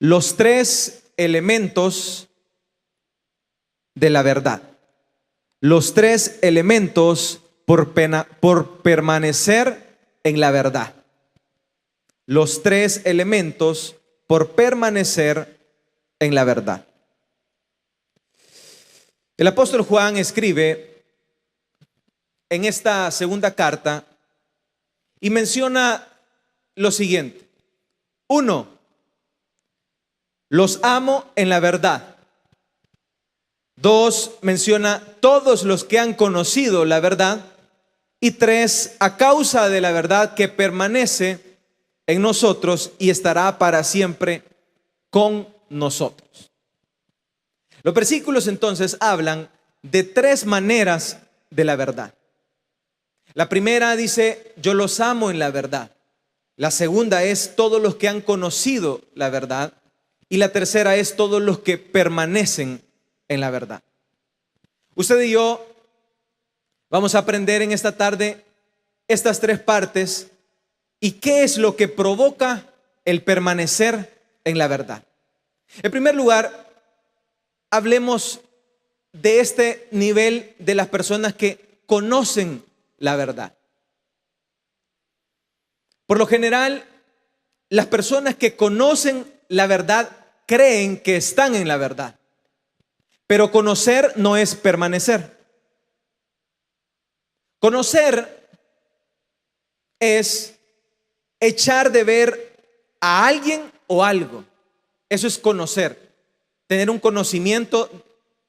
los tres elementos de la verdad. Los tres elementos por permanecer en la verdad. Los tres elementos por permanecer en la verdad. El apóstol Juan escribe en esta segunda carta y menciona lo siguiente. 1. Los amo en la verdad. 2. Menciona todos los que han conocido la verdad. Y 3. A causa de la verdad que permanece en nosotros y estará para siempre con nosotros. Los versículos entonces hablan de tres maneras de la verdad. La primera dice, yo los amo en la verdad. La segunda es todos los que han conocido la verdad. Y la tercera es todos los que permanecen en la verdad. Usted y yo vamos a aprender en esta tarde estas tres partes y qué es lo que provoca el permanecer en la verdad. En primer lugar, hablemos de este nivel de las personas que conocen la verdad. Por lo general, las personas que conocen la verdad creen que están en la verdad. Pero conocer no es permanecer. Conocer es echar de ver a alguien o algo. Eso es conocer. Tener un conocimiento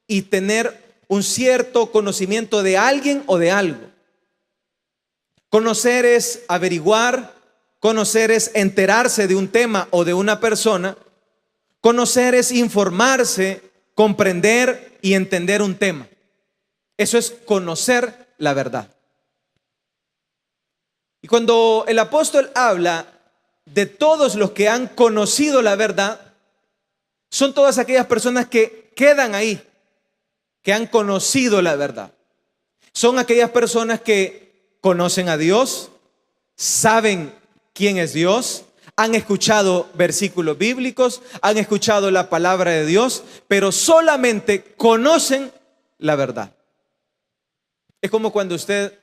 y tener un cierto conocimiento de alguien o de algo. Conocer es averiguar. Conocer es enterarse de un tema o de una persona. Conocer es informarse, comprender y entender un tema. Eso es conocer la verdad. Y cuando el apóstol habla de todos los que han conocido la verdad, son todas aquellas personas que quedan ahí, que han conocido la verdad. Son aquellas personas que conocen a Dios, saben quién es Dios, han escuchado versículos bíblicos, han escuchado la palabra de Dios, pero solamente conocen la verdad. Es como cuando usted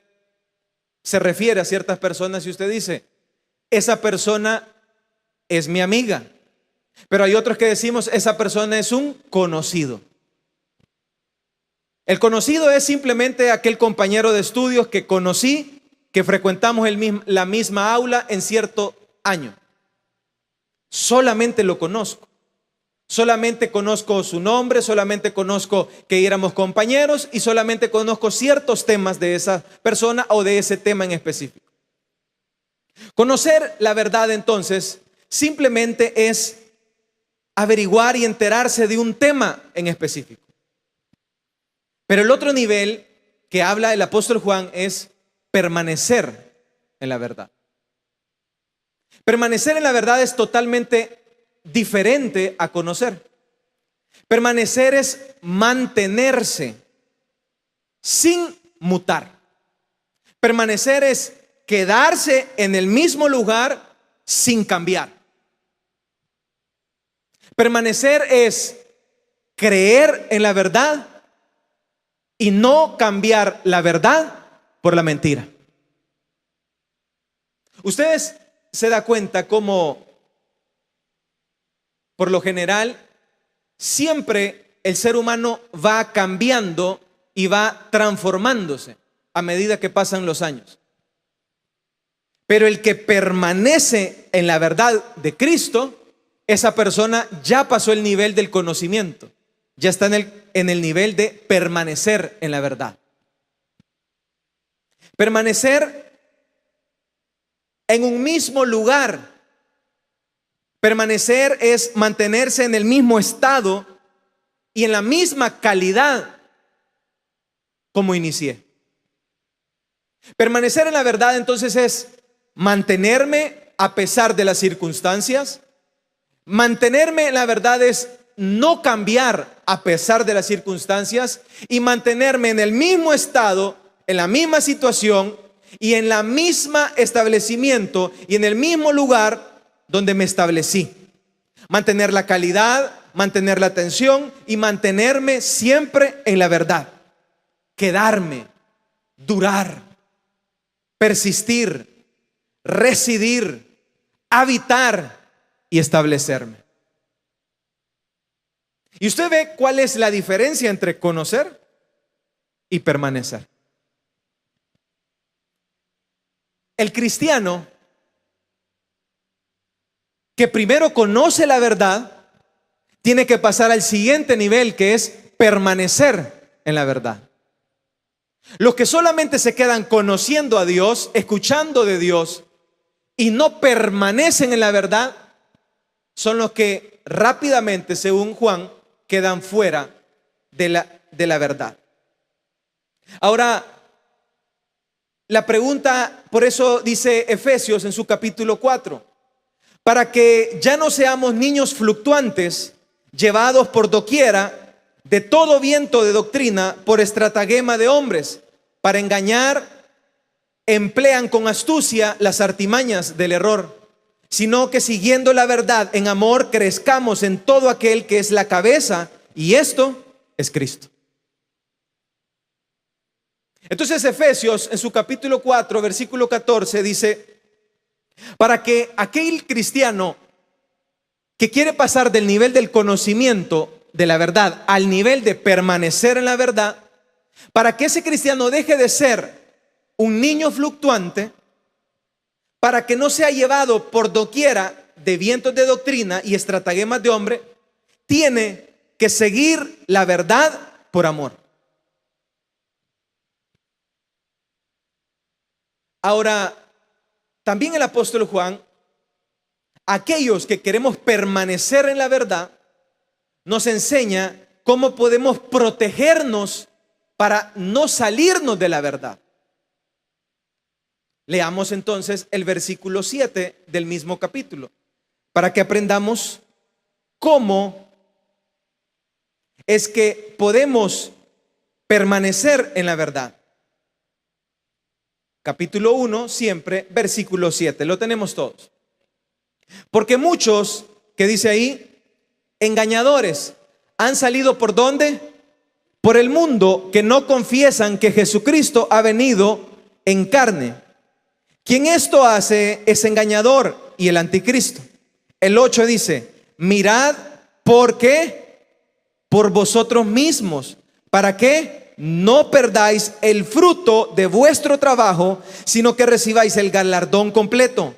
se refiere a ciertas personas y usted dice, esa persona es mi amiga. Pero hay otros que decimos, esa persona es un conocido. El conocido es simplemente aquel compañero de estudios que conocí, que frecuentamos la misma aula en cierto año. Solamente lo conozco. Solamente conozco su nombre, solamente conozco que éramos compañeros y solamente conozco ciertos temas de esa persona o de ese tema en específico. Conocer la verdad entonces simplemente es averiguar y enterarse de un tema en específico. Pero el otro nivel que habla el apóstol Juan es permanecer en la verdad. Permanecer en la verdad es totalmente diferente a conocer. Permanecer es mantenerse sin mutar. Permanecer es quedarse en el mismo lugar sin cambiar. Permanecer es creer en la verdad y no cambiar la verdad por la mentira. Ustedes se dan cuenta cómo, por lo general, siempre el ser humano va cambiando y va transformándose a medida que pasan los años. Pero el que permanece en la verdad de Cristo, esa persona ya pasó el nivel del conocimiento, ya está en el nivel de permanecer en la verdad. Permanecer en un mismo lugar. Permanecer es mantenerse en el mismo estado y en la misma calidad como inicié. Permanecer en la verdad entonces es mantenerme a pesar de las circunstancias. Mantenerme en la verdad es no cambiar a pesar de las circunstancias y mantenerme en el mismo estado, en la misma situación y en la misma establecimiento y en el mismo lugar donde me establecí. mantener la calidad, mantener la atención y mantenerme siempre en la verdad. Quedarme, durar, persistir, residir, habitar y establecerme. Y usted ve cuál es la diferencia entre conocer y permanecer. El cristiano que primero conoce la verdad tiene que pasar al siguiente nivel, que es permanecer en la verdad. Los que solamente se quedan conociendo a Dios, escuchando de Dios y no permanecen en la verdad, son los que rápidamente, según Juan, quedan fuera de la verdad. Ahora, la pregunta, por eso dice Efesios en su capítulo 4, para que ya no seamos niños fluctuantes, llevados por doquiera de todo viento de doctrina, por estratagema de hombres, para engañar, emplean con astucia las artimañas del error, sino que siguiendo la verdad en amor crezcamos en todo aquel que es la cabeza, y esto es Cristo. Entonces Efesios en su capítulo 4 versículo 14 dice, para que aquel cristiano que quiere pasar del nivel del conocimiento de la verdad al nivel de permanecer en la verdad, para que ese cristiano deje de ser un niño fluctuante, para que no sea llevado por doquiera de vientos de doctrina y estratagemas de hombre, tiene que seguir la verdad por amor. Ahora, también el apóstol Juan, aquellos que queremos permanecer en la verdad, nos enseña cómo podemos protegernos para no salirnos de la verdad. Leamos entonces el versículo 7 del mismo capítulo, para que aprendamos cómo es que podemos permanecer en la verdad. Capítulo 1, siempre, versículo 7, lo tenemos todos. Porque muchos, que dice ahí, engañadores, han salido ¿por dónde? Por el mundo, que no confiesan que Jesucristo ha venido en carne. Quien esto hace es engañador y el anticristo. El 8 dice, mirad, ¿por qué? Por vosotros mismos. ¿Para qué? No perdáis el fruto de vuestro trabajo, sino que recibáis el galardón completo.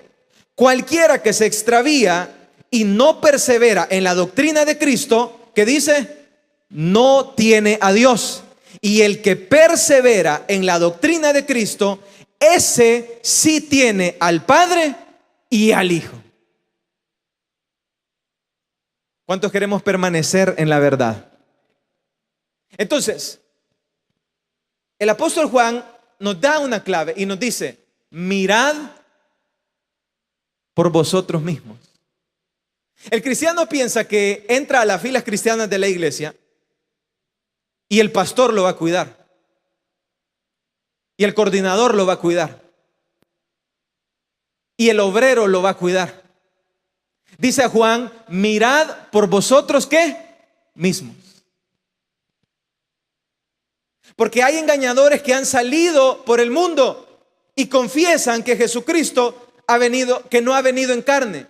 Cualquiera que se extravía y no persevera en la doctrina de Cristo, ¿qué dice? No tiene a Dios. Y el que persevera en la doctrina de Cristo, ese sí tiene al Padre y al Hijo. ¿Cuántos queremos permanecer en la verdad? Entonces, el apóstol Juan nos da una clave y nos dice, mirad por vosotros mismos. El cristiano piensa que entra a las filas cristianas de la iglesia y el pastor lo va a cuidar. Y el coordinador lo va a cuidar. Y el obrero lo va a cuidar. Dice Juan, mirad por vosotros ¿qué? Mismos. Porque hay engañadores que han salido por el mundo y confiesan que Jesucristo ha venido, que no ha venido en carne,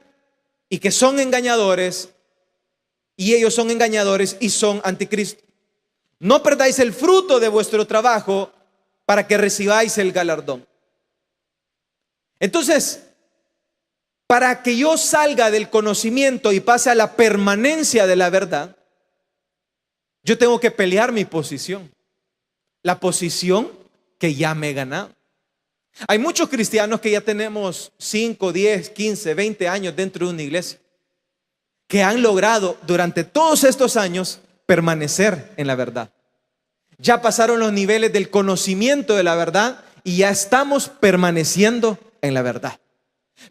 y que son engañadores, y ellos son engañadores y son anticristo. No perdáis el fruto de vuestro trabajo para que recibáis el galardón. Entonces, para que yo salga del conocimiento y pase a la permanencia de la verdad, yo tengo que pelear mi posición. La posición que ya me he ganado. Hay muchos cristianos que ya tenemos 5, 10, 15, 20 años dentro de una iglesia, que han logrado durante todos estos años permanecer en la verdad. Ya pasaron los niveles del conocimiento de la verdad y ya estamos permaneciendo en la verdad.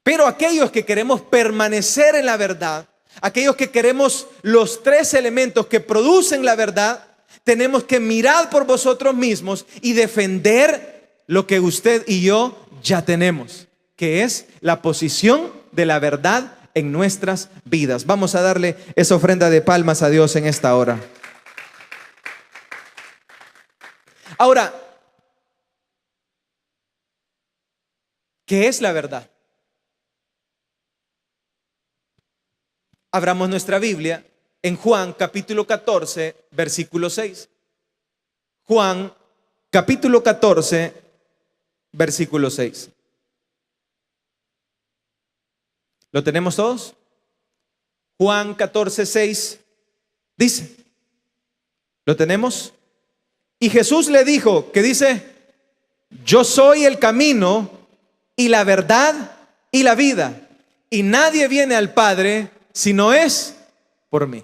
Pero aquellos que queremos permanecer en la verdad, aquellos que queremos los 3 elementos que producen la verdad, tenemos que mirar por vosotros mismos y defender lo que usted y yo ya tenemos, que es la posición de la verdad en nuestras vidas. Vamos a darle esa ofrenda de palmas a Dios en esta hora. Ahora, ¿qué es la verdad? Abramos nuestra Biblia en Juan capítulo 14, versículo 6. Juan capítulo 14, versículo 6. ¿Lo tenemos todos? Juan 14, 6 dice, ¿lo tenemos? Y Jesús le dijo, ¿qué dice? Yo soy el camino y la verdad y la vida, y nadie viene al Padre si no es por mí.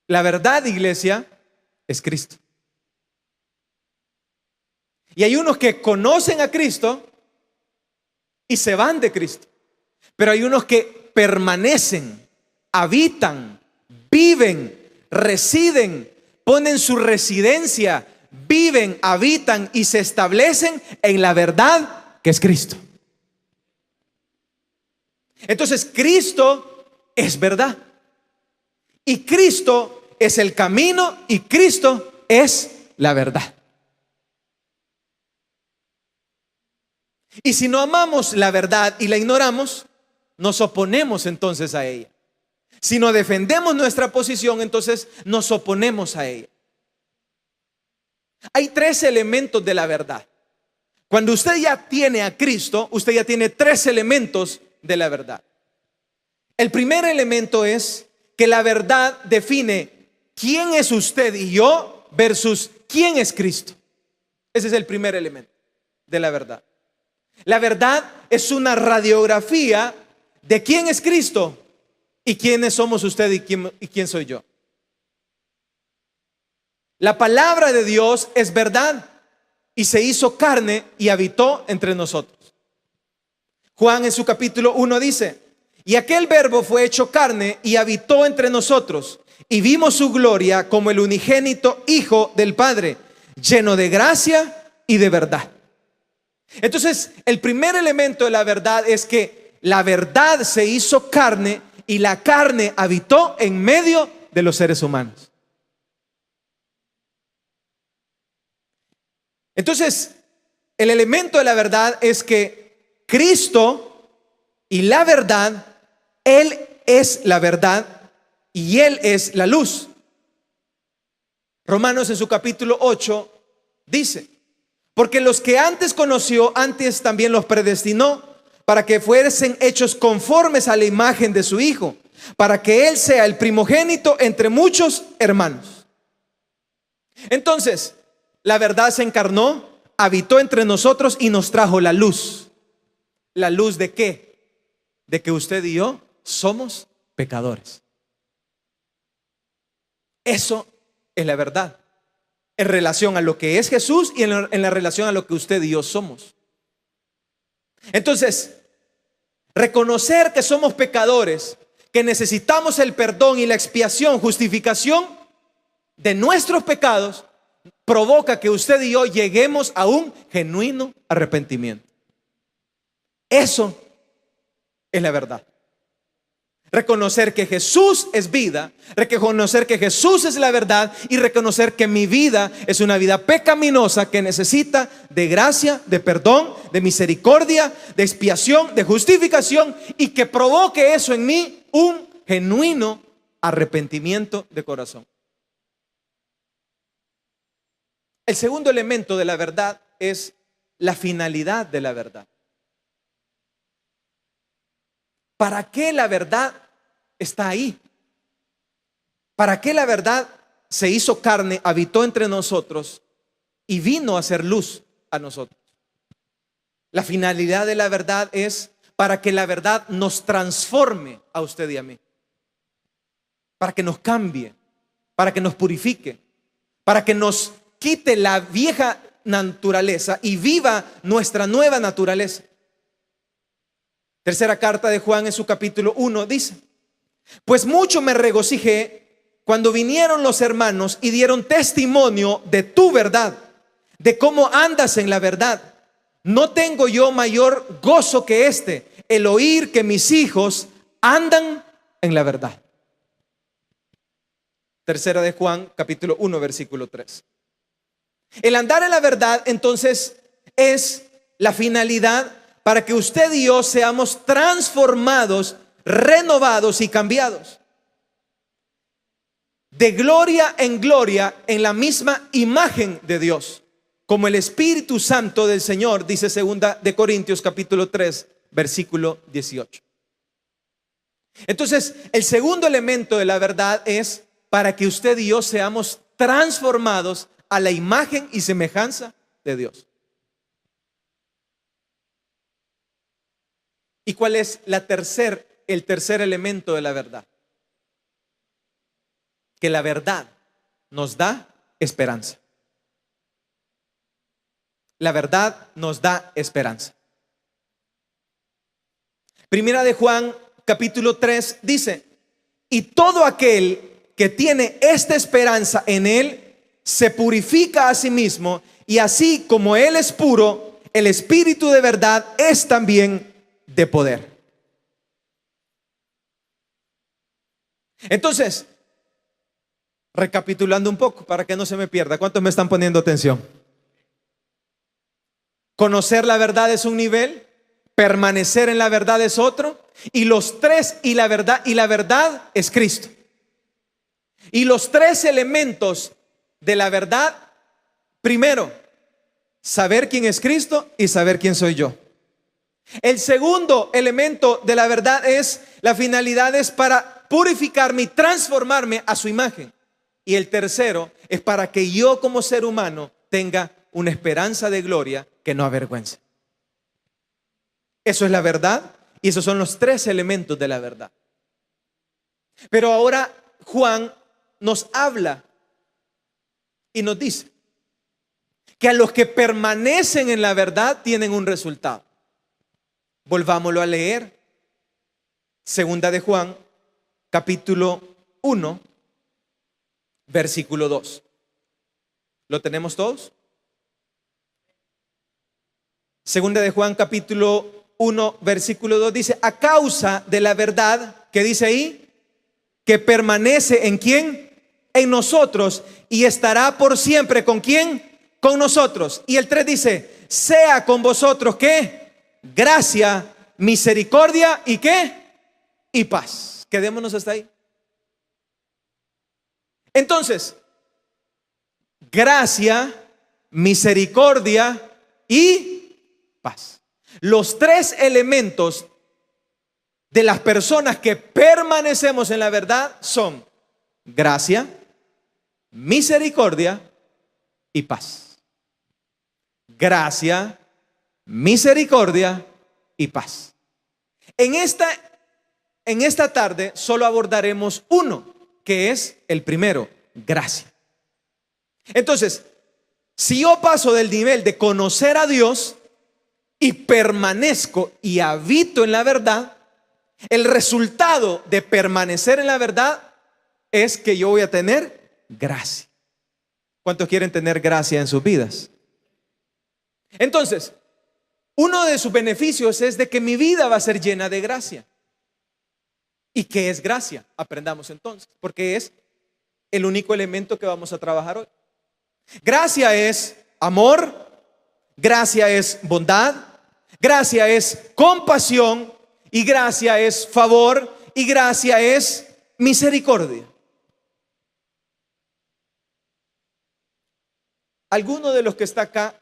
La verdad, iglesia, es Cristo. Y hay unos que conocen a Cristo y se van de Cristo, pero hay unos que permanecen, habitan, viven, residen, ponen su residencia, viven, habitan y se establecen en la verdad que es Cristo. Entonces Cristo es verdad, y Cristo es el camino, y Cristo es la verdad. Y si no amamos la verdad y la ignoramos, nos oponemos entonces a ella. Si no defendemos nuestra posición, entonces nos oponemos a ella. Hay tres elementos de la verdad. Cuando usted ya tiene a Cristo, usted ya tiene tres elementos de la verdad. El primer elemento es que la verdad define quién es usted y yo versus quién es Cristo. Ese es el primer elemento de la verdad. La verdad es una radiografía de quién es Cristo y quiénes somos usted y quién soy yo. La palabra de Dios es verdad y se hizo carne y habitó entre nosotros. Juan en su capítulo 1 dice, y aquel verbo fue hecho carne y habitó entre nosotros, y vimos su gloria como el unigénito Hijo del Padre, lleno de gracia y de verdad. Entonces, el primer elemento de la verdad es que la verdad se hizo carne y la carne habitó en medio de los seres humanos. Entonces, el elemento de la verdad es que Cristo y la verdad, Él es la verdad y Él es la luz. Romanos en su capítulo 8 dice, porque los que antes conoció, antes también los predestinó para que fuesen hechos conformes a la imagen de su Hijo, para que Él sea el primogénito entre muchos hermanos. Entonces, la verdad se encarnó, habitó entre nosotros y nos trajo la luz. ¿La luz de qué? De que usted y yo somos pecadores. Eso es la verdad en relación a lo que es Jesús y en la relación a lo que usted y yo somos. Entonces, reconocer que somos pecadores, que necesitamos el perdón y la expiación, justificación de nuestros pecados, provoca que usted y yo lleguemos a un genuino arrepentimiento. Eso es la verdad. Reconocer que Jesús es vida, reconocer que Jesús es la verdad y reconocer que mi vida es una vida pecaminosa que necesita de gracia, de perdón, de misericordia, de expiación, de justificación, y que provoque eso en mí un genuino arrepentimiento de corazón. El segundo elemento de la verdad es la finalidad de la verdad. ¿Para qué la verdad está ahí? ¿Para qué la verdad se hizo carne, habitó entre nosotros y vino a hacer luz a nosotros? La finalidad de la verdad es para que la verdad nos transforme a usted y a mí, para que nos cambie, para que nos purifique, para que nos quite la vieja naturaleza y viva nuestra nueva naturaleza. Tercera carta de Juan en su capítulo 1 dice, pues mucho me regocijé cuando vinieron los hermanos y dieron testimonio de tu verdad, de cómo andas en la verdad. No tengo yo mayor gozo que este, el oír que mis hijos andan en la verdad. Tercera de Juan, capítulo 1, versículo 3. El andar en la verdad, entonces, es la finalidad para que usted y yo seamos transformados, renovados y cambiados de gloria en la misma imagen de Dios, como el Espíritu Santo del Señor, dice segunda de Corintios capítulo 3, versículo 18. Entonces, el segundo elemento de la verdad es para que usted y yo seamos transformados a la imagen y semejanza de Dios. ¿Y cuál es el tercer elemento de la verdad? Que la verdad nos da esperanza. La verdad nos da esperanza. Primera de Juan, capítulo 3, dice: y todo aquel que tiene esta esperanza en Él, se purifica a sí mismo, y así como Él es puro, el Espíritu de verdad es también de poder. Entonces, recapitulando un poco para que no se me pierda, ¿cuántos me están poniendo atención? Conocer la verdad es un nivel, permanecer en la verdad es otro, y los tres, y la verdad es Cristo. Y los tres elementos de la verdad: primero, saber quién es Cristo y saber quién soy yo. El segundo elemento de la verdad es, la finalidad es para purificarme y transformarme a su imagen. Y el tercero es para que yo como ser humano tenga una esperanza de gloria que no avergüence. Eso es la verdad, y esos son los tres elementos de la verdad. Pero ahora Juan nos habla y nos dice que a los que permanecen en la verdad tienen un resultado. Volvámoslo a leer. Segunda de Juan, capítulo 1, versículo 2. ¿Lo tenemos todos? Segunda de Juan, capítulo 1, versículo 2 dice: a causa de la verdad, que dice ahí, que permanece en ¿quién? En nosotros, y estará por siempre ¿con quién? Con nosotros. Y el 3 dice: sea con vosotros ¿qué? Gracia, misericordia y ¿qué? Y paz. Quedémonos hasta ahí. Entonces, gracia, misericordia y paz. Los tres elementos de las personas que permanecemos en la verdad son gracia, misericordia y paz. Gracia, misericordia y paz. En esta tarde solo abordaremos uno, que es el primero: gracia. Entonces, si yo paso del nivel de conocer a Dios y permanezco y habito en la verdad, el resultado de permanecer en la verdad es que yo voy a tener gracia. ¿Cuántos quieren tener gracia en sus vidas? Entonces, uno de sus beneficios es de que mi vida va a ser llena de gracia. ¿Y qué es gracia? Aprendamos entonces, porque es el único elemento que vamos a trabajar hoy. Gracia es amor, gracia es bondad, gracia es compasión, y gracia es favor, y gracia es misericordia. ¿Alguno de los que está acá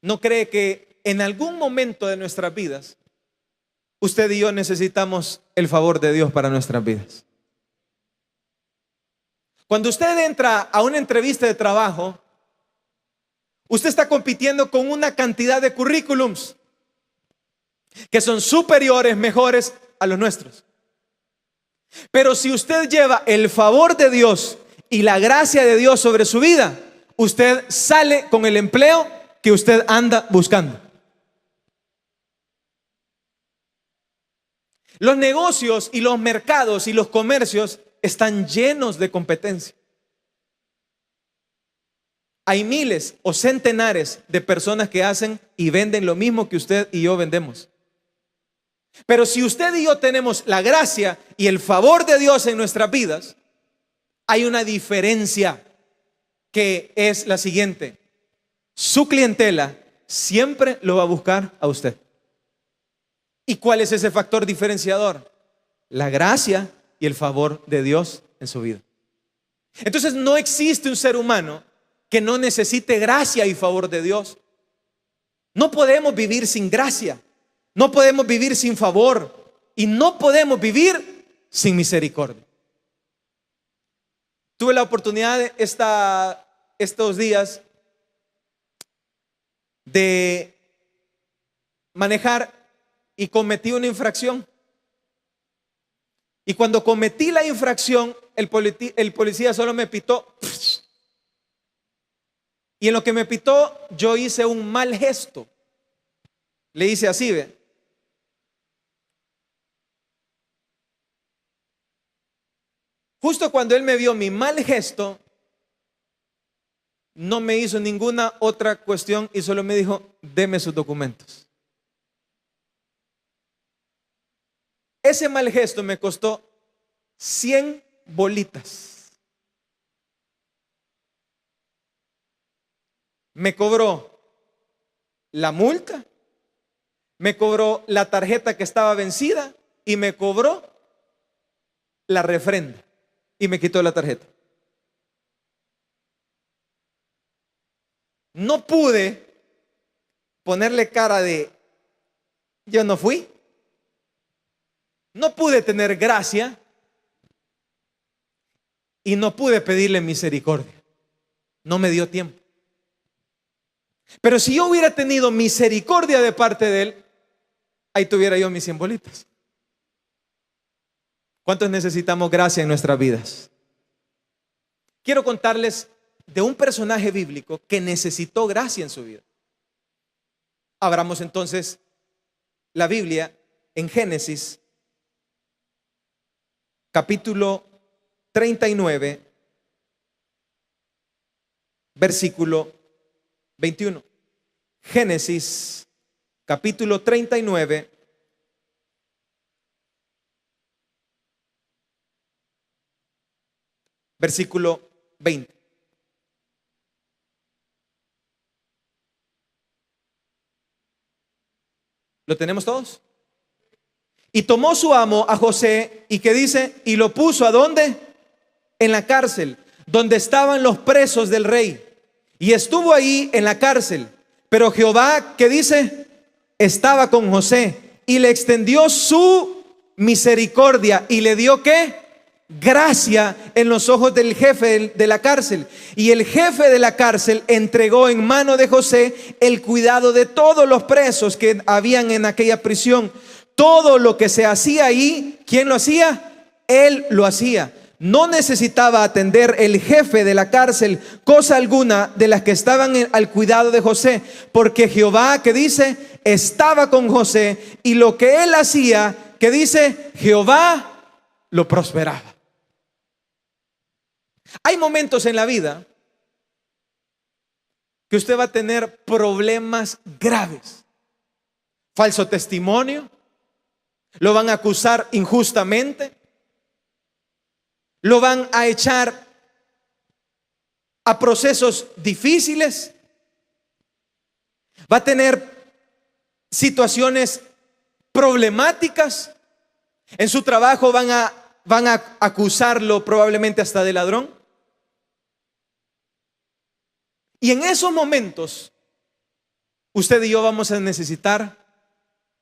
no cree que en algún momento de nuestras vidas usted y yo necesitamos el favor de Dios para nuestras vidas? Cuando usted entra a una entrevista de trabajo, usted está compitiendo con una cantidad de currículums que son superiores, mejores a los nuestros. Pero si usted lleva el favor de Dios y la gracia de Dios sobre su vida, usted sale con el empleo que usted anda buscando. Los negocios y los mercados y los comercios están llenos de competencia. Hay miles o centenares de personas que hacen y venden lo mismo que usted y yo vendemos. Pero si usted y yo tenemos la gracia y el favor de Dios en nuestras vidas, hay una diferencia que es la siguiente: su clientela siempre lo va a buscar a usted. ¿Y cuál es ese factor diferenciador? La gracia y el favor de Dios en su vida. Entonces no existe un ser humano que no necesite gracia y favor de Dios. No podemos vivir sin gracia, no podemos vivir sin favor y no podemos vivir sin misericordia. Tuve la oportunidad estos días de manejar y cometí una infracción. Y cuando cometí la infracción, el policía solo me pitó. Y en lo que me pitó, yo hice un mal gesto. Le hice así, ¿ve? Justo cuando él me vio mi mal gesto, no me hizo ninguna otra cuestión y solo me dijo: deme sus documentos. Ese mal gesto me costó 100 bolitas. Me cobró la multa, me cobró la tarjeta que estaba vencida y me cobró la refrenda y me quitó la tarjeta. No pude ponerle cara de yo no fui. No pude tener gracia y no pude pedirle misericordia. No me dio tiempo. Pero si yo hubiera tenido misericordia de parte de él, ahí tuviera yo mis 100 bolitas. ¿Cuántos necesitamos gracia en nuestras vidas? Quiero contarles de un personaje bíblico que necesitó gracia en su vida. Abramos entonces la Biblia en Génesis capítulo 39, versículo 21. Génesis capítulo 39, versículo 20. ¿Lo tenemos todos? Y tomó su amo a José, y que dice, y lo puso ¿a dónde? En la cárcel, donde estaban los presos del rey. Y estuvo ahí en la cárcel. Pero Jehová, ¿qué dice? Estaba con José y le extendió su misericordia y le dio ¿qué? Gracia en los ojos del jefe de la cárcel. Y el jefe de la cárcel entregó en mano de José el cuidado de todos los presos que habían en aquella prisión. Todo lo que se hacía ahí, ¿quién lo hacía? Él lo hacía. No necesitaba atender el jefe de la cárcel cosa alguna de las que estaban al cuidado de José, porque Jehová, que dice, estaba con José, y lo que él hacía, que dice, Jehová lo prosperaba. Hay momentos en la vida que usted va a tener problemas graves. Falso testimonio, lo van a acusar injustamente, lo van a echar a procesos difíciles, va a tener situaciones problemáticas. En su trabajo van a acusarlo probablemente hasta de ladrón. Y en esos momentos usted y yo vamos a necesitar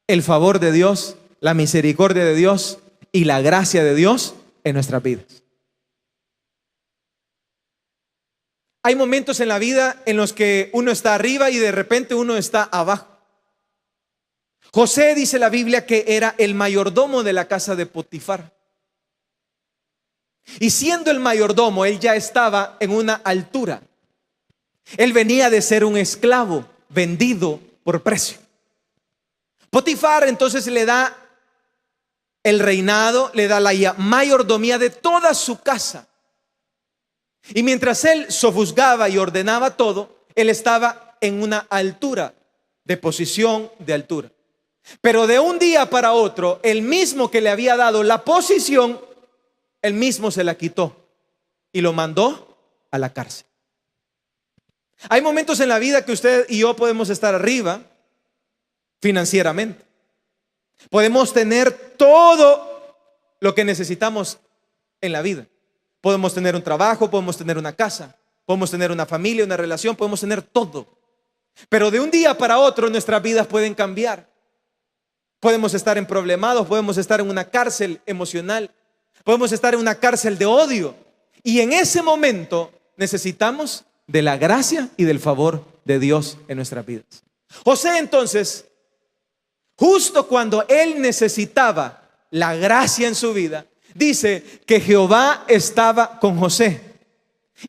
el favor de Dios, la misericordia de Dios y la gracia de Dios en nuestras vidas. Hay momentos en la vida en los que uno está arriba y de repente uno está abajo. José, dice la Biblia, que era el mayordomo de la casa de Potifar. Y siendo el mayordomo, él ya estaba en una altura. Él venía de ser un esclavo vendido por precio. Potifar entonces le da el reinado, le da la mayordomía de toda su casa. Y mientras él sofusgaba y ordenaba todo, él estaba en una altura, de posición de altura. Pero de un día para otro, el mismo que le había dado la posición, él mismo se la quitó y lo mandó a la cárcel. Hay momentos en la vida que usted y yo podemos estar arriba financieramente. Podemos tener todo lo que necesitamos en la vida. Podemos tener un trabajo, podemos tener una casa, podemos tener una familia, una relación, podemos tener todo. Pero de un día para otro nuestras vidas pueden cambiar. Podemos estar en problemados, podemos estar en una cárcel emocional, podemos estar en una cárcel de odio. Y en ese momento necesitamos de la gracia y del favor de Dios en nuestras vidas. José entonces, justo cuando él necesitaba la gracia en su vida, dice que Jehová estaba con José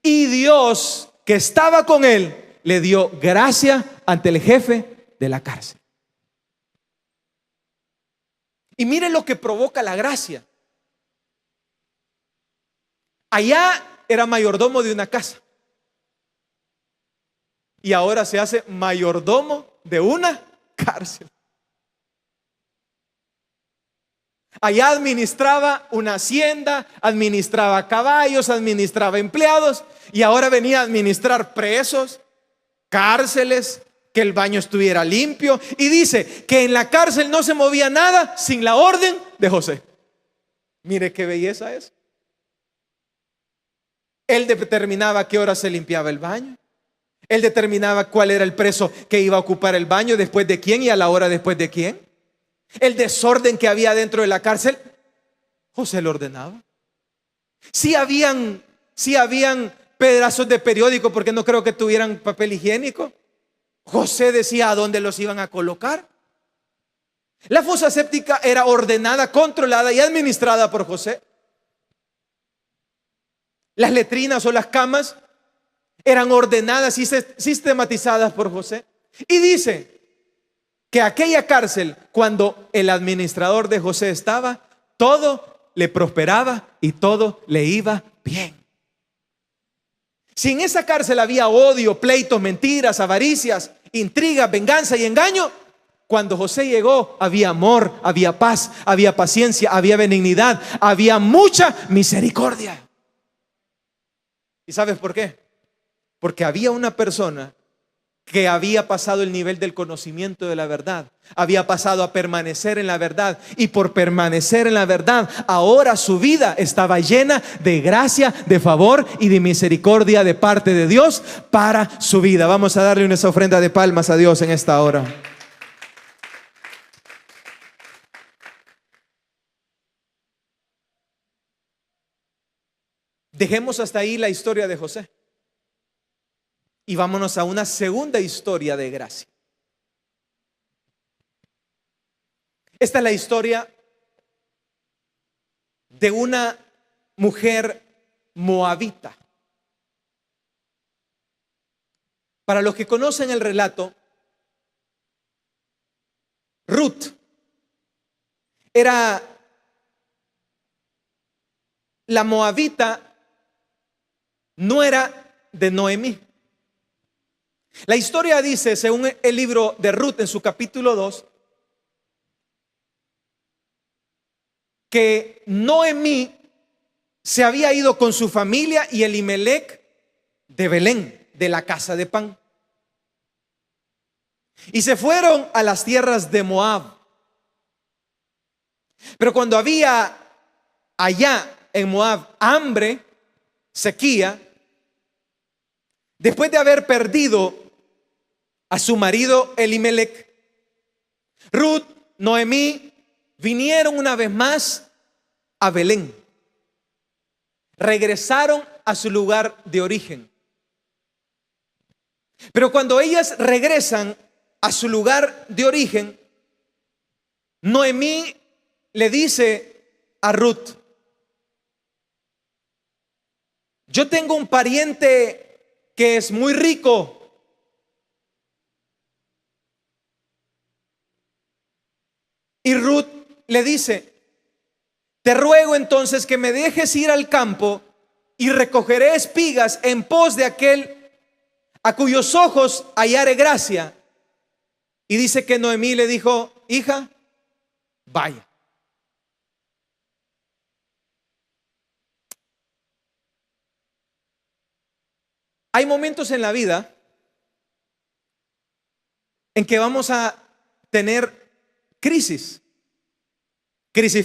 y Dios que estaba con él le dio gracia ante el jefe de la cárcel. Y miren lo que provoca la gracia. Allá era mayordomo de una casa y ahora se hace mayordomo de una cárcel. Allá administraba una hacienda, administraba caballos, administraba empleados y ahora venía a administrar presos, cárceles, que el baño estuviera limpio. Y dice que en la cárcel no se movía nada sin la orden de José. Mire qué belleza es. Él determinaba a qué hora se limpiaba el baño. Él determinaba cuál era el preso que iba a ocupar el baño, después de quién y a la hora después de quién. El desorden que había dentro de la cárcel, José lo ordenaba. Si habían pedazos de periódico, porque no creo que tuvieran papel higiénico, José decía a dónde los iban a colocar. La fosa séptica era ordenada, controlada y administrada por José. Las letrinas o las camas eran ordenadas y sistematizadas por José. Y dice que aquella cárcel, cuando el administrador de José estaba, todo le prosperaba y todo le iba bien. Si en esa cárcel había odio, pleitos, mentiras, avaricias, intrigas, venganza y engaño, cuando José llegó había amor, había paz, había paciencia, había benignidad, había mucha misericordia. ¿Y sabes por qué? Porque había una persona que había pasado el nivel del conocimiento de la verdad, había pasado a permanecer en la verdad, y por permanecer en la verdad, ahora su vida estaba llena de gracia, de favor y de misericordia de parte de Dios para su vida. Vamos a darle una ofrenda de palmas a Dios en esta hora. Dejemos hasta ahí la historia de José y vámonos a una segunda historia de gracia. Esta es la historia de una mujer moabita. Para los que conocen el relato, Ruth era la moabita, nuera de Noemí. La historia dice, según el libro de Ruth en su capítulo 2, que Noemí se había ido con su familia y Elimelec de Belén, de la casa de pan, y se fueron a las tierras de Moab. Pero cuando había allá en Moab hambre, sequía, después de haber perdido a su marido Elimelec, Ruth, Noemí vinieron una vez más a Belén. Regresaron a su lugar de origen. Pero cuando ellas regresan a su lugar de origen, Noemí le dice a Ruth: yo tengo un pariente que es muy rico. Y Ruth le dice: te ruego entonces que me dejes ir al campo y recogeré espigas en pos de aquel a cuyos ojos hallare gracia. Y dice que Noemí le dijo: hija, vaya. Hay momentos en la vida en que vamos a tener crisis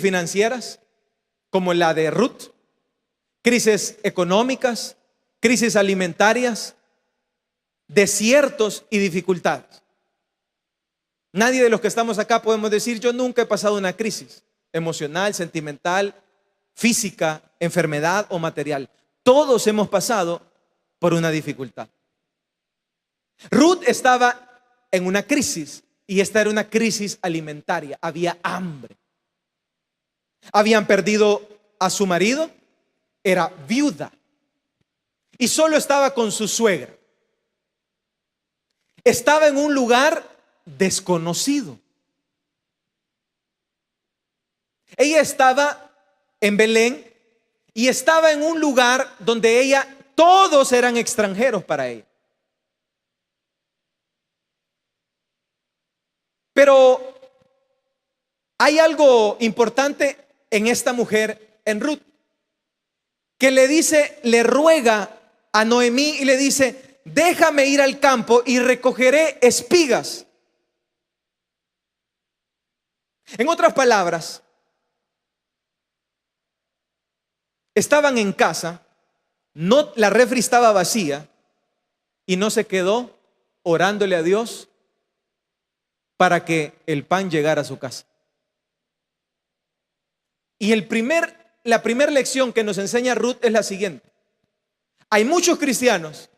financieras, como la de Ruth, crisis económicas, crisis alimentarias, desiertos y dificultades. Nadie de los que estamos acá podemos decir: yo nunca he pasado una crisis emocional, sentimental, física, enfermedad o material. Todos hemos pasado por una dificultad. Ruth estaba en una crisis, y esta era una crisis alimentaria. Había hambre. Habían perdido a su marido, era viuda y solo estaba con su suegra. Estaba en un lugar desconocido. Ella estaba en Belén y estaba en un lugar donde todos eran extranjeros para ella. Pero hay algo importante en esta mujer, en Ruth, que le ruega a Noemí y le dice: déjame ir al campo y recogeré espigas. En otras palabras, estaban en casa, la refri estaba vacía y no se quedó orándole a Dios para que el pan llegara a su casa. Y la primera lección que nos enseña Ruth es la siguiente: hay muchos cristianos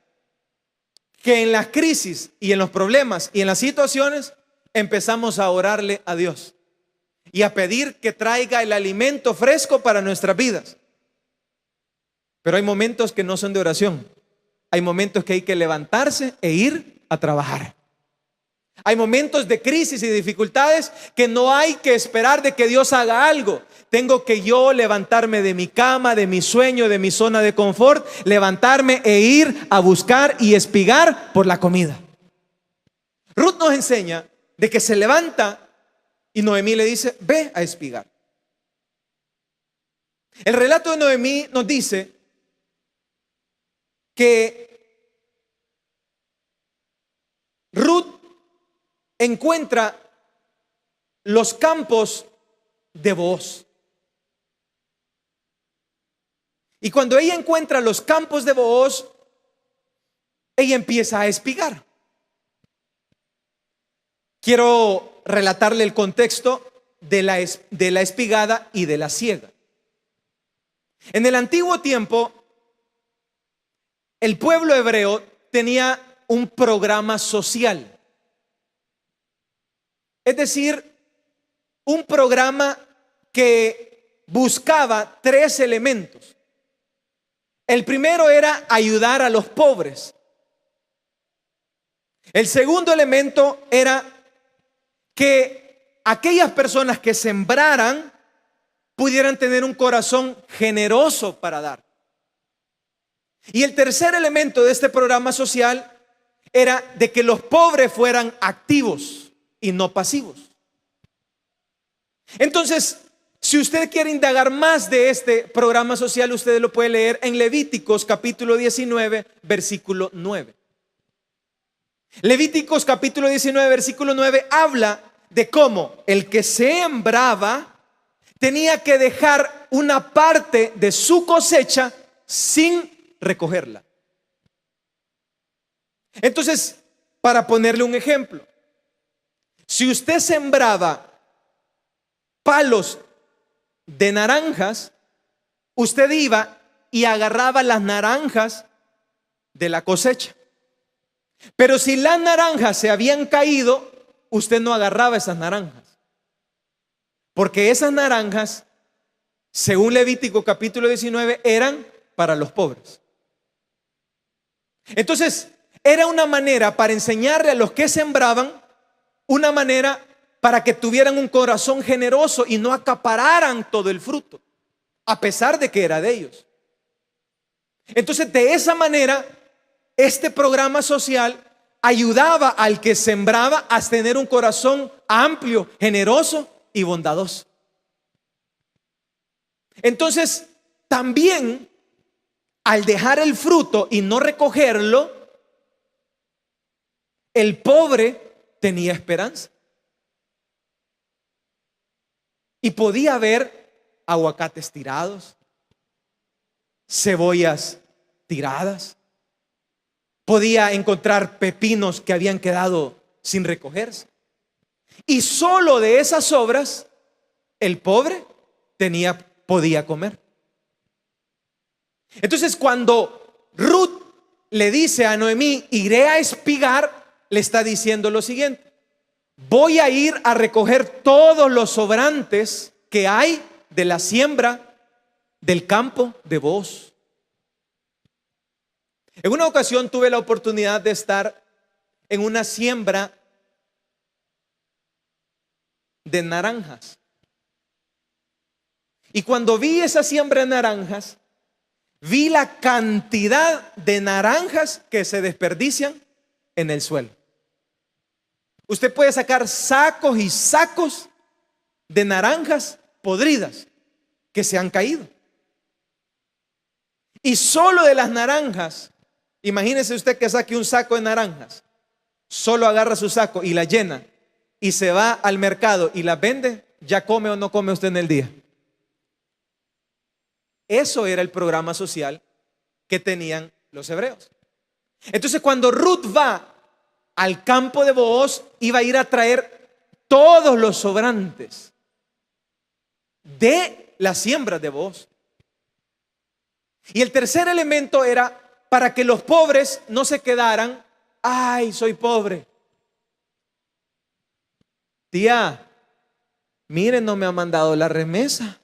que en las crisis y en los problemas y en las situaciones empezamos a orarle a Dios y a pedir que traiga el alimento fresco para nuestras vidas. Pero hay momentos que no son de oración. Hay momentos que hay que levantarse e ir a trabajar. Hay momentos de crisis y dificultades que no hay que esperar de que Dios haga algo. Tengo que yo levantarme de mi cama, de mi sueño, de mi zona de confort, levantarme e ir a buscar y espigar por la comida. Ruth nos enseña de que se levanta y Noemí le dice: ve a espigar. El relato de Noemí nos dice que Ruth encuentra los campos de Booz. Y cuando ella encuentra los campos de Booz, ella empieza a espigar. Quiero relatarle el contexto de la espigada y de la siega. En el antiguo tiempo, el pueblo hebreo tenía un programa social. Es decir, un programa que buscaba tres elementos. El primero era ayudar a los pobres. El segundo elemento era que aquellas personas que sembraran pudieran tener un corazón generoso para dar. Y el tercer elemento de este programa social era de que los pobres fueran activos y no pasivos. Entonces, si usted quiere indagar más de este programa social, usted lo puede leer en Levíticos capítulo 19, versículo 9. Levíticos capítulo 19, versículo 9 habla de cómo el que sembraba tenía que dejar una parte de su cosecha sin recogerla. Entonces, para ponerle un ejemplo, si usted sembraba palos de naranjas, usted iba y agarraba las naranjas de la cosecha. Pero si las naranjas se habían caído, usted no agarraba esas naranjas. Porque esas naranjas, según Levítico capítulo 19, eran para los pobres. Entonces, era una manera para enseñarle a los que sembraban, una manera para que tuvieran un corazón generoso y no acapararan todo el fruto, a pesar de que era de ellos. Entonces, de esa manera, este programa social ayudaba al que sembraba a tener un corazón amplio, generoso y bondadoso. Entonces, también al dejar el fruto y no recogerlo, el pobre tenía esperanza. Y podía ver aguacates tirados, cebollas tiradas. Podía encontrar pepinos que habían quedado sin recogerse. Y solo de esas obras el pobre podía comer. Entonces, cuando Ruth le dice a Noemí, iré a espigar, le está diciendo lo siguiente: voy a ir a recoger todos los sobrantes que hay de la siembra del campo de Booz. En una ocasión tuve la oportunidad de estar en una siembra de naranjas. Y cuando vi esa siembra de naranjas, vi la cantidad de naranjas que se desperdician en el suelo. Usted puede sacar sacos y sacos de naranjas podridas que se han caído. Y solo de las naranjas, imagínese usted que saque un saco de naranjas, solo agarra su saco y la llena y se va al mercado y las vende, ya come o no come usted en el día. Eso era el programa social que tenían los hebreos. Entonces, cuando Ruth va al campo de Booz, iba a ir a traer todos los sobrantes de las siembras de Booz. Y el tercer elemento era para que los pobres no se quedaran: ay, soy pobre. Tía, miren, no me ha mandado la remesa.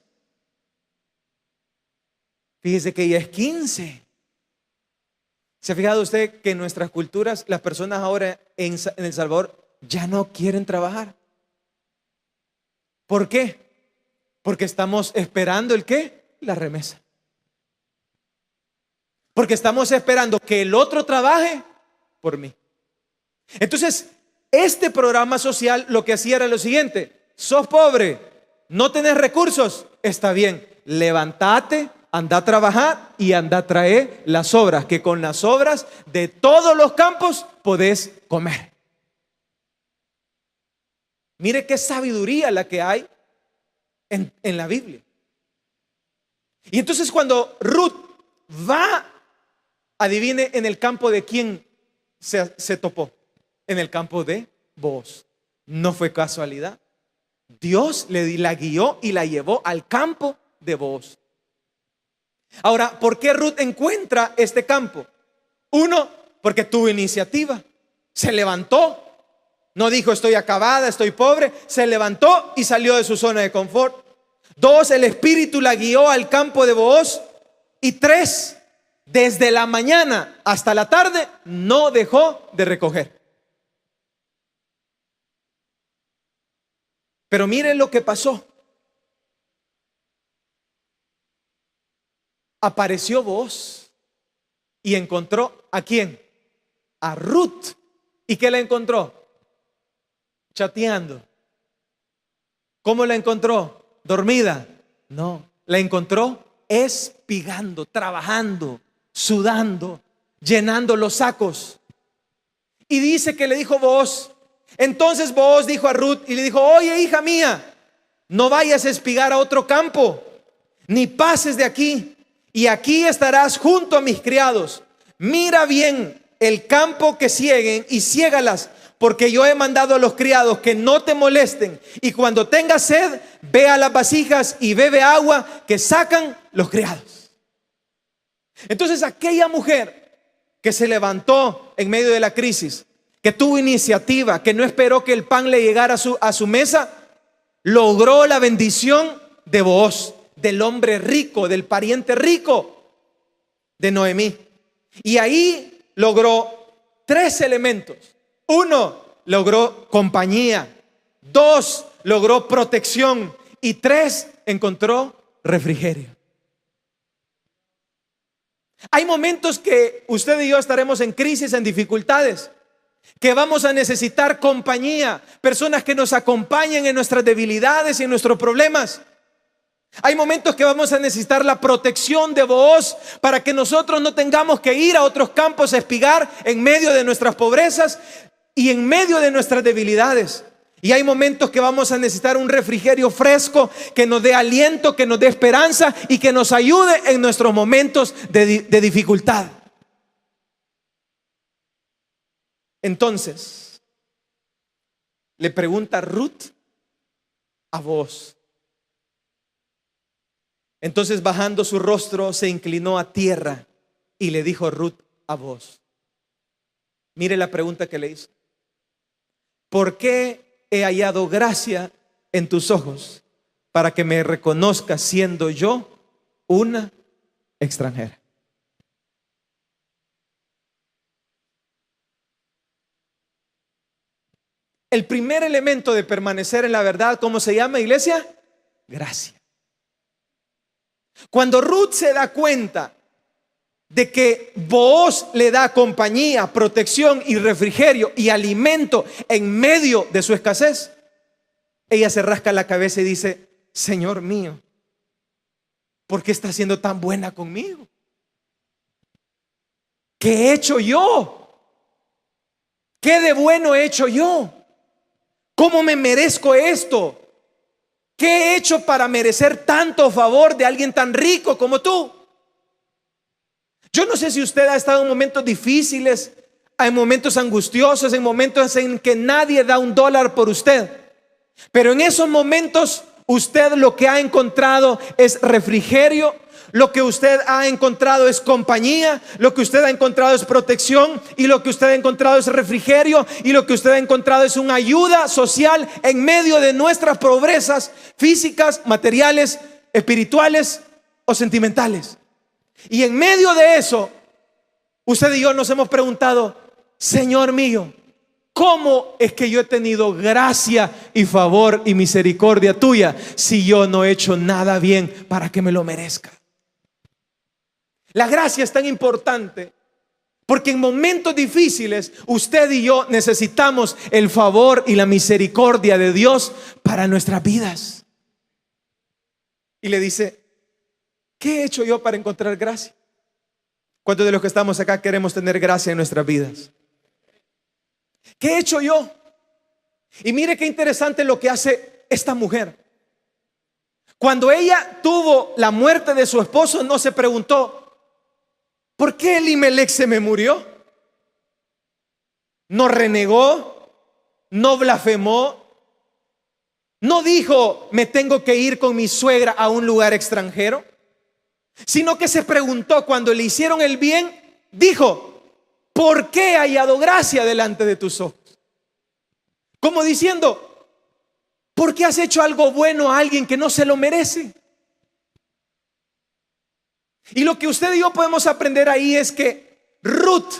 Fíjese que ya es 15. ¿Se ha fijado usted que en nuestras culturas las personas ahora en El Salvador ya no quieren trabajar? ¿Por qué? Porque estamos esperando ¿el qué? La remesa. Porque estamos esperando que el otro trabaje por mí. Entonces, este programa social lo que hacía era lo siguiente: sos pobre, no tenés recursos, está bien, levántate, anda a trabajar y anda a traer las obras, que con las obras de todos los campos podés comer. Mire qué sabiduría la que hay en la Biblia. Y entonces cuando Ruth va, adivine en el campo de quién se topó. En el campo de Booz. No fue casualidad. Dios la guió y la llevó al campo de Booz. Ahora, ¿por qué Ruth encuentra este campo? Uno, porque tuvo iniciativa. Se levantó. No dijo estoy acabada, estoy pobre. Se levantó y salió de su zona de confort. Dos, el Espíritu la guió al campo de Booz. Y tres, desde la mañana hasta la tarde no dejó de recoger. Pero miren lo que pasó. Apareció Booz y encontró ¿a quién? A Ruth. ¿Y qué la encontró? Chateando. ¿Cómo la encontró? ¿Dormida? No, la encontró espigando, trabajando, sudando, llenando los sacos. Y dice que le dijo Booz. Entonces Booz dijo a Ruth y le dijo: oye, hija mía, no vayas a espigar a otro campo, ni pases de aquí, y aquí estarás junto a mis criados. Mira bien el campo que sieguen y siégalas, porque yo he mandado a los criados que no te molesten. Y cuando tengas sed, ve a las vasijas y bebe agua que sacan los criados. Entonces aquella mujer que se levantó en medio de la crisis, que tuvo iniciativa, que no esperó que el pan le llegara a su mesa, logró la bendición de Booz, del hombre rico, del pariente rico de Noemí. Y ahí logró tres elementos. Uno, logró compañía. Dos, logró protección. Y tres, encontró refrigerio. Hay momentos que usted y yo estaremos en crisis, en dificultades, que vamos a necesitar compañía, personas que nos acompañen en nuestras debilidades y en nuestros problemas. Hay momentos que vamos a necesitar la protección de Booz para que nosotros no tengamos que ir a otros campos a espigar en medio de nuestras pobrezas y en medio de nuestras debilidades. Y hay momentos que vamos a necesitar un refrigerio fresco que nos dé aliento, que nos dé esperanza y que nos ayude en nuestros momentos de dificultad. Entonces, le pregunta Ruth a Booz. Entonces, bajando su rostro, se inclinó a tierra y le dijo Ruth a Booz. Mire la pregunta que le hizo. ¿Por qué he hallado gracia en tus ojos para que me reconozcas siendo yo una extranjera? El primer elemento de permanecer en la verdad, ¿cómo se llama, iglesia? Gracia. Cuando Ruth se da cuenta de que Booz le da compañía, protección y refrigerio y alimento en medio de su escasez, ella se rasca la cabeza y dice: Señor mío, ¿por qué está siendo tan buena conmigo? ¿Qué he hecho yo? ¿Qué de bueno he hecho yo? ¿Cómo me merezco esto? ¿Qué he hecho para merecer tanto favor de alguien tan rico como tú? Yo no sé si usted ha estado en momentos difíciles, en momentos angustiosos, en momentos en que nadie da $1 por usted. Pero en esos momentos usted lo que ha encontrado es refrigerio, lo que usted ha encontrado es compañía, lo que usted ha encontrado es protección, y lo que usted ha encontrado es refrigerio, y lo que usted ha encontrado es una ayuda social en medio de nuestras pobrezas físicas, materiales, espirituales o sentimentales. Y en medio de eso, usted y yo nos hemos preguntado: Señor mío, ¿cómo es que yo he tenido gracia y favor y misericordia tuya si yo no he hecho nada bien para que me lo merezca? La gracia es tan importante porque en momentos difíciles usted y yo necesitamos el favor y la misericordia de Dios para nuestras vidas. Y le dice: ¿qué he hecho yo para encontrar gracia? ¿Cuántos de los que estamos acá queremos tener gracia en nuestras vidas? ¿Qué he hecho yo? Y mire qué interesante lo que hace esta mujer. Cuando ella tuvo la muerte de su esposo, no se preguntó: ¿por qué Elimelech se me murió? No renegó, no blasfemó, no dijo: me tengo que ir con mi suegra a un lugar extranjero. Sino que se preguntó, cuando le hicieron el bien, dijo: ¿por qué he hallado gracia delante de tus ojos? Como diciendo: ¿por qué has hecho algo bueno a alguien que no se lo merece? Y lo que usted y yo podemos aprender ahí es que Ruth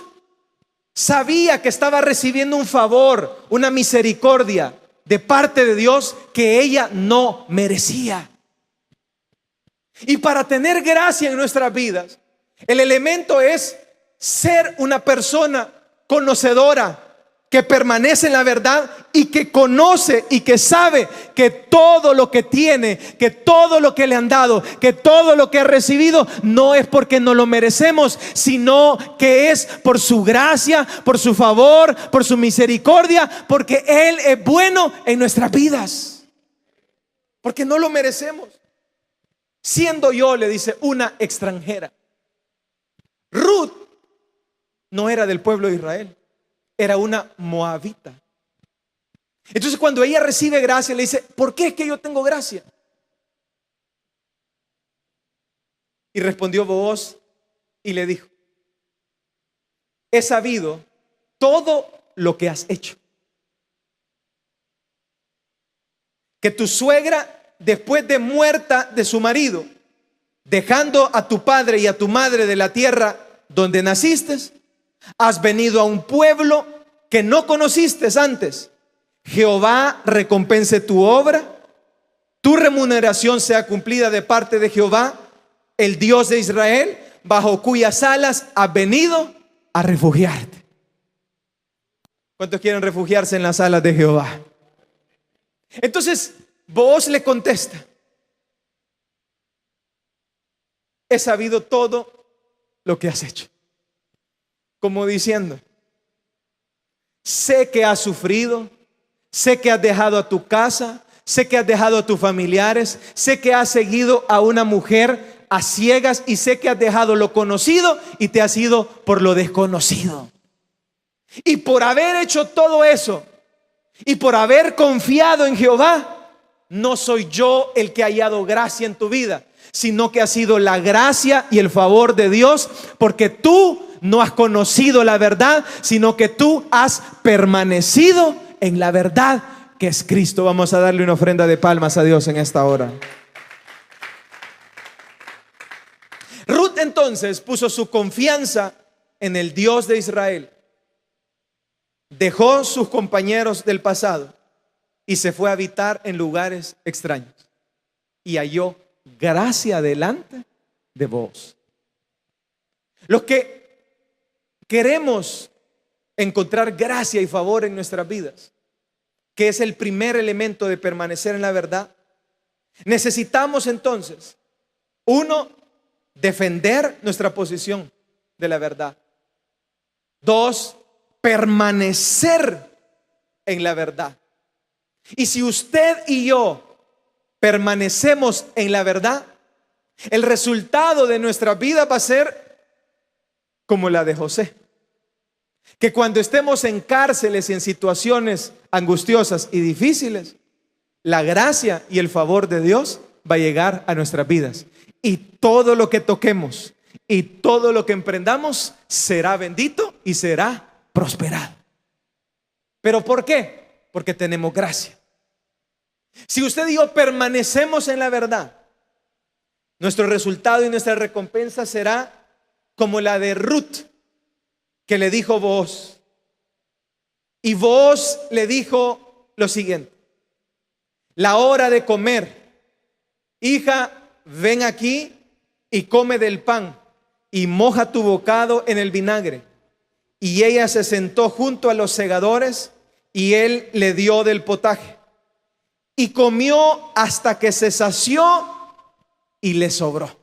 sabía que estaba recibiendo un favor, una misericordia de parte de Dios que ella no merecía. Y para tener gracia en nuestras vidas, el elemento es ser una persona conocedora, que permanece en la verdad y que conoce y que sabe que todo lo que tiene, que todo lo que le han dado, que todo lo que ha recibido no es porque no lo merecemos, sino que es por su gracia, por su favor, por su misericordia, porque Él es bueno en nuestras vidas, porque no lo merecemos. Siendo yo, le dice, una extranjera. Ruth no era del pueblo de Israel, era una moabita. Entonces cuando ella recibe gracia, le dice: ¿por qué es que yo tengo gracia? Y respondió Booz y le dijo: he sabido todo lo que has hecho, que tu suegra, después de muerta de su marido, dejando a tu padre y a tu madre de la tierra donde naciste, has venido a un pueblo que no conociste antes. Jehová recompense tu obra, tu remuneración sea cumplida de parte de Jehová, el Dios de Israel, bajo cuyas alas has venido a refugiarte. ¿Cuántos quieren refugiarse en las alas de Jehová? Entonces, Booz le contesta: he sabido todo lo que has hecho. Como diciendo, sé que has sufrido, sé que has dejado a tu casa, sé que has dejado a tus familiares, sé que has seguido a una mujer a ciegas y sé que has dejado lo conocido y te has ido por lo desconocido. Y por haber hecho todo eso y por haber confiado en Jehová, no soy yo el que ha hallado gracia en tu vida, sino que ha sido la gracia y el favor de Dios, porque tú no has conocido la verdad, sino que tú has permanecido en la verdad que es Cristo. Vamos a darle una ofrenda de palmas a Dios en esta hora. Ruth entonces puso su confianza en el Dios de Israel, dejó sus compañeros del pasado y se fue a habitar en lugares extraños y halló gracia delante de vos. Los que queremos encontrar gracia y favor en nuestras vidas, que es el primer elemento de permanecer en la verdad, necesitamos entonces, uno, defender nuestra posición de la verdad. Dos, permanecer en la verdad. Y si usted y yo permanecemos en la verdad, el resultado de nuestra vida va a ser como la de José, que cuando estemos en cárceles y en situaciones angustiosas y difíciles, la gracia y el favor de Dios va a llegar a nuestras vidas, y todo lo que toquemos y todo lo que emprendamos será bendito y será prosperado. ¿Pero por qué? Porque tenemos gracia. Si usted y yo permanecemos en la verdad, nuestro resultado y nuestra recompensa será como la de Ruth, que le dijo Booz. Y Booz le dijo lo siguiente: la hora de comer, hija, ven aquí y come del pan y moja tu bocado en el vinagre. Y ella se sentó junto a los segadores y él le dio del potaje. Y comió hasta que se sació y le sobró.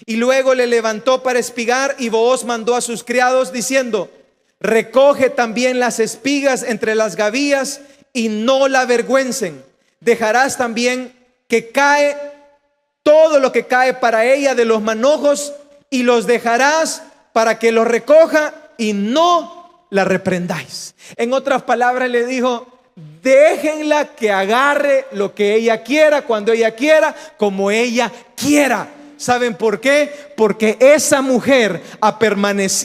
Y luego le levantó para espigar, y Booz mandó a sus criados diciendo: recoge también las espigas entre las gavillas y no la avergüencen. Dejarás también que cae todo lo que cae para ella de los manojos, y los dejarás para que los recoja y no la reprendáis. En otras palabras le dijo: déjenla que agarre lo que ella quiera, cuando ella quiera, como ella quiera. ¿Saben por qué? Porque esa mujer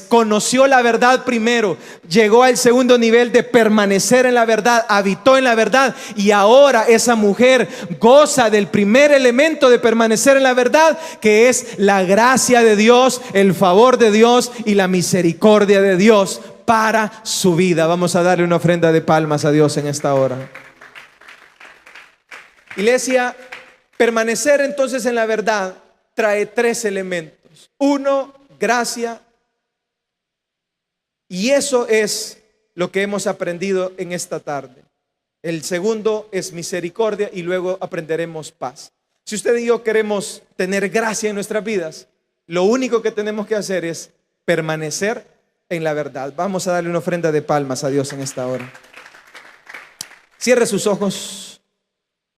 conoció la verdad primero, llegó al segundo nivel de permanecer en la verdad, habitó en la verdad, y ahora esa mujer goza del primer elemento de permanecer en la verdad, que es la gracia de Dios, el favor de Dios y la misericordia de Dios para su vida. Vamos a darle una ofrenda de palmas a Dios en esta hora. Iglesia, permanecer entonces en la verdad trae tres elementos. Uno, gracia. Y eso es lo que hemos aprendido en esta tarde. El segundo es misericordia, y luego aprenderemos paz. Si usted y yo queremos tener gracia en nuestras vidas, lo único que tenemos que hacer es permanecer en la verdad. Vamos a darle una ofrenda de palmas a Dios en esta hora. Cierre sus ojos.